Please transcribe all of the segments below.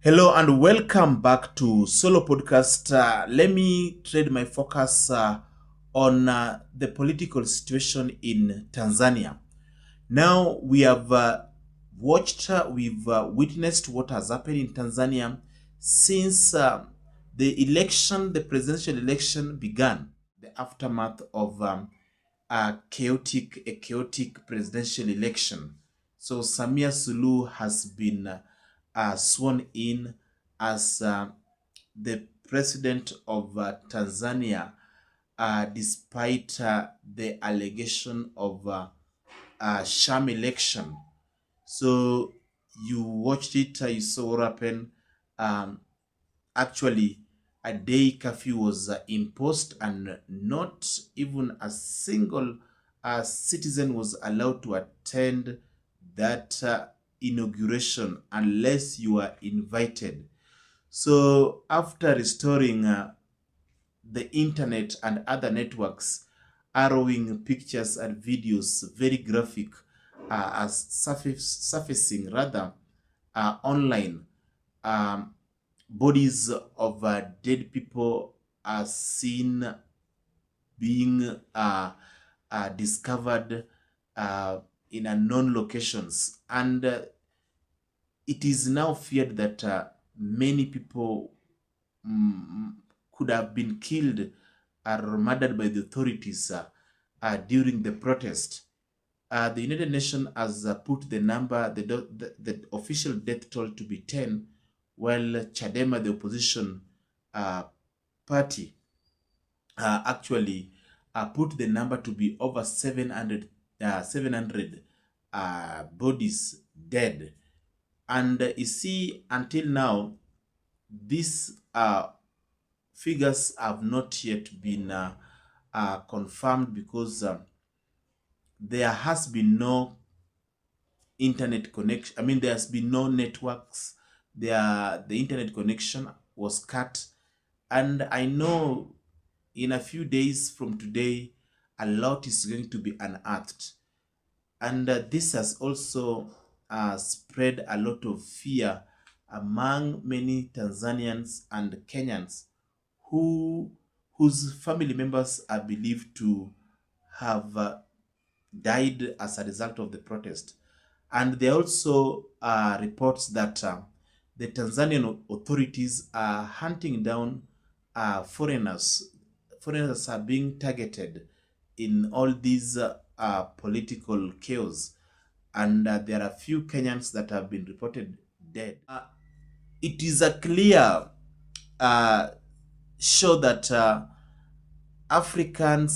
Hello and welcome back to Solo Podcast. Let me trade my focus on the political situation in Tanzania. Now we have we've witnessed what has happened in Tanzania since the presidential election began, the aftermath of a chaotic presidential election. So Samia Suluhu has been sworn in as the president of Tanzania, despite the allegation of sham election. So you watched it, you saw what happened. Um, Actually, a day curfew was imposed, and not even a single citizen was allowed to attend that inauguration unless you are invited. So after restoring the internet and other networks, arrowing pictures and videos, very graphic, as surfacing rather online, um, bodies of dead people are seen being discovered in unknown locations, and it is now feared that many people could have been killed or murdered by the authorities during the protest. The United Nations has put the number, the official death toll to be 10, while Chadema, the opposition party, actually put the number to be over 700 bodies dead. And you see, until now, these figures have not yet been confirmed because there has been no internet connection. I mean, there has been no networks. The internet connection was cut. And I know in a few days from today, a lot is going to be unearthed. And this has also spread a lot of fear among many Tanzanians and Kenyans whose family members are believed to have died as a result of the protest. And there are also reports that the Tanzanian authorities are hunting down foreigners. Foreigners are being targeted in all these political chaos. And there are a few Kenyans that have been reported dead. It is a clear show that African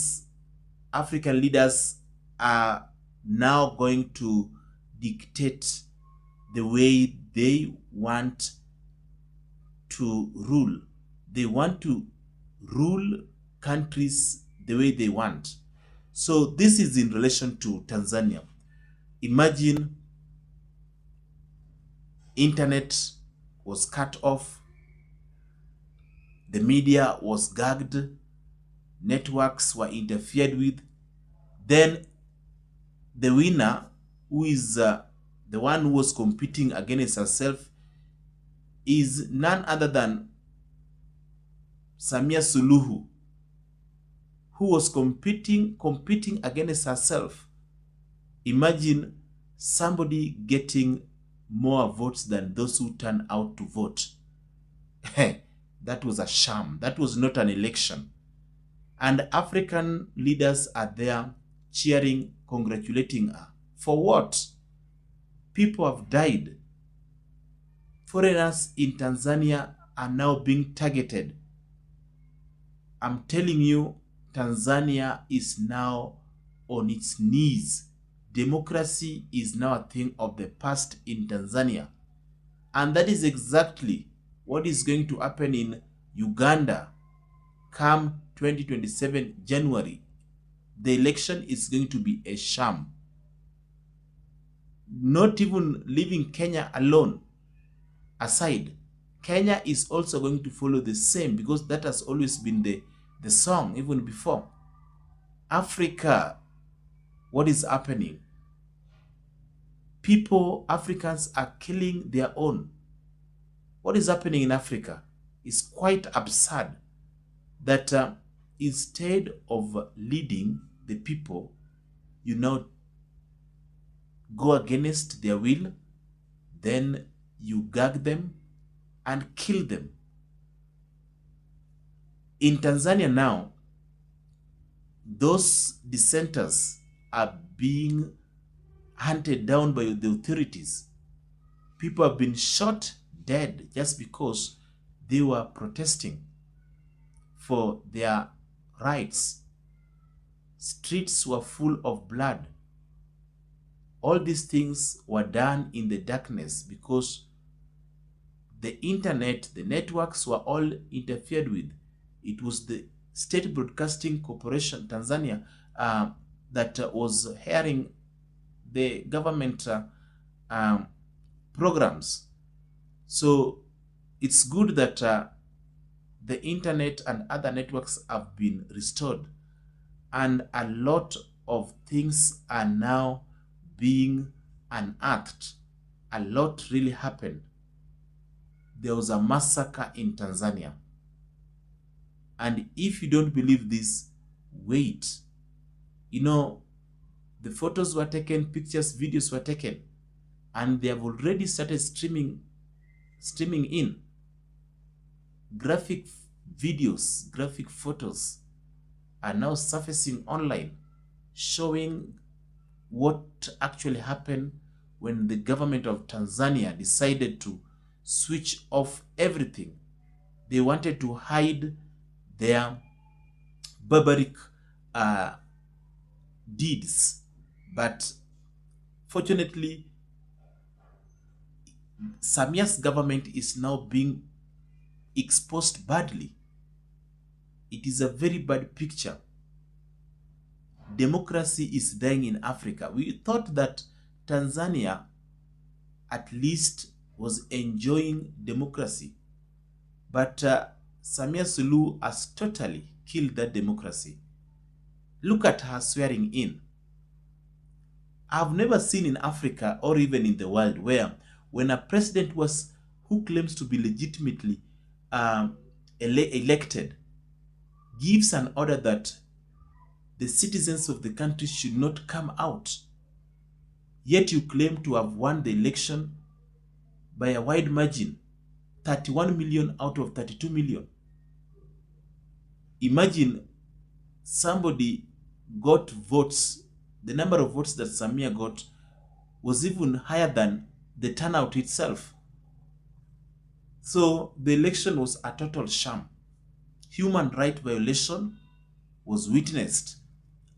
leaders are now going to dictate the way they want to rule. They want to rule countries the way they want. So this is in relation to Tanzania. Imagine internet was cut off, the media was gagged, networks were interfered with. Then the winner, who is the one who was competing against herself, is none other than Samia Suluhu, who was competing against herself. Imagine somebody getting more votes than those who turned out to vote. That was a sham. That was not an election. And African leaders are there cheering, congratulating her. For what? People have died. Foreigners in Tanzania are now being targeted. I'm telling you, Tanzania is now on its knees. Democracy is now a thing of the past in Tanzania. And that is exactly what is going to happen in Uganda come 2027 January. The election is going to be a sham. Not even leaving Kenya alone aside, Kenya is also going to follow the same, because that has always been the song even before. Africa, what is happening? Africans are killing their own. what is happening in Africa is quite absurd, that instead of leading the people, you now go against their will, then you gag them and kill them. In Tanzania now, those dissenters are being hunted down by the authorities. People have been shot dead just because they were protesting for their rights. Streets were full of blood. All these things were done in the darkness because the internet, the networks were all interfered with. It was the State Broadcasting Corporation, Tanzania, that was hearing the government programs. So it's good that the internet and other networks have been restored, and a lot of things are now being unearthed. A lot really happened. There was a massacre in Tanzania. And if you don't believe this, wait. You know, the photos were taken, pictures, videos were taken, and they have already started streaming in. Graphic videos, graphic photos are now surfacing online, showing what actually happened when the government of Tanzania decided to switch off everything. They wanted to hide their barbaric deeds, but fortunately, Samia's government is now being exposed badly. It is a very bad picture. Democracy is dying in Africa. We thought that Tanzania at least was enjoying democracy, but Samia Suluhu has totally killed that democracy. Look at her swearing in. I've never seen in Africa or even in the world where when a president who claims to be legitimately elected gives an order that the citizens of the country should not come out, yet you claim to have won the election by a wide margin, 31 million out of 32 million. Imagine somebody got votes, the number of votes that Samia got was even higher than the turnout itself. So the election was a total sham. Human rights violation was witnessed,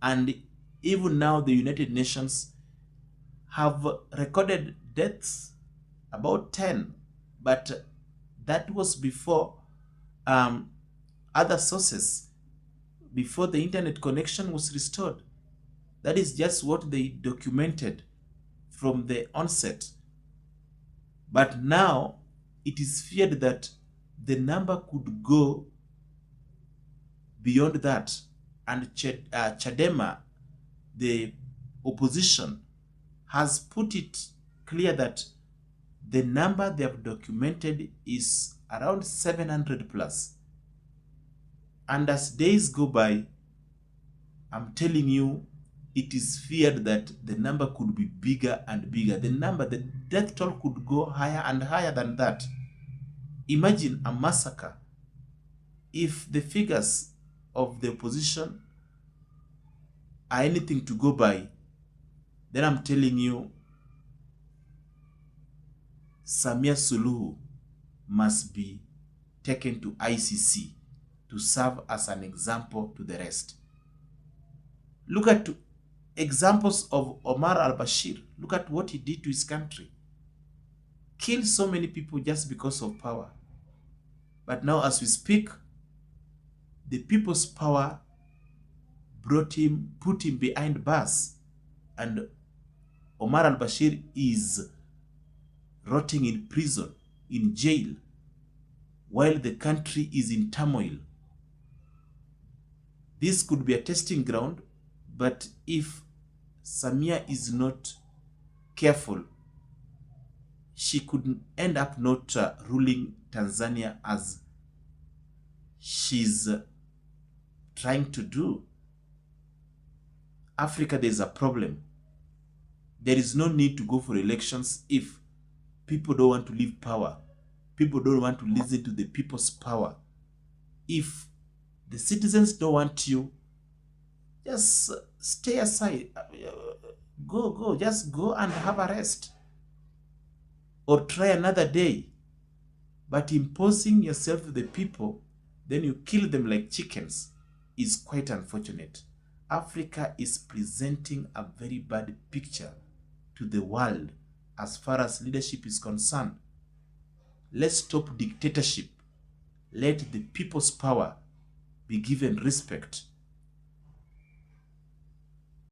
and even now the United Nations have recorded deaths, about 10, but that was before other sources, before the internet connection was restored. That is just what they documented from the onset. But now it is feared that the number could go beyond that, and Chadema, the opposition, has put it clear that the number they have documented is around 700 plus. And as days go by, I'm telling you, it is feared that the number could be bigger and bigger. The death toll could go higher and higher than that. Imagine a massacre. If the figures of the opposition are anything to go by, then I'm telling you, Samia Suluhu must be taken to ICC to serve as an example to the rest. Look at examples of Omar al-Bashir. Look at what he did to his country. Killed so many people just because of power. But now as we speak, the people's power put him behind bars, and Omar al-Bashir is rotting in prison, in jail, while the country is in turmoil. This could be a testing ground, but if Samia is not careful, she could end up not ruling Tanzania as she's trying to do. Africa, there's a problem. There is no need to go for elections if people don't want to leave power. People don't want to listen to the people's power. If the citizens don't want you, just stay aside. Just go and have a rest. Or try another day. But imposing yourself to the people, then you kill them like chickens, is quite unfortunate. Africa is presenting a very bad picture to the world as far as leadership is concerned. Let's stop dictatorship. Let the people's power be given respect.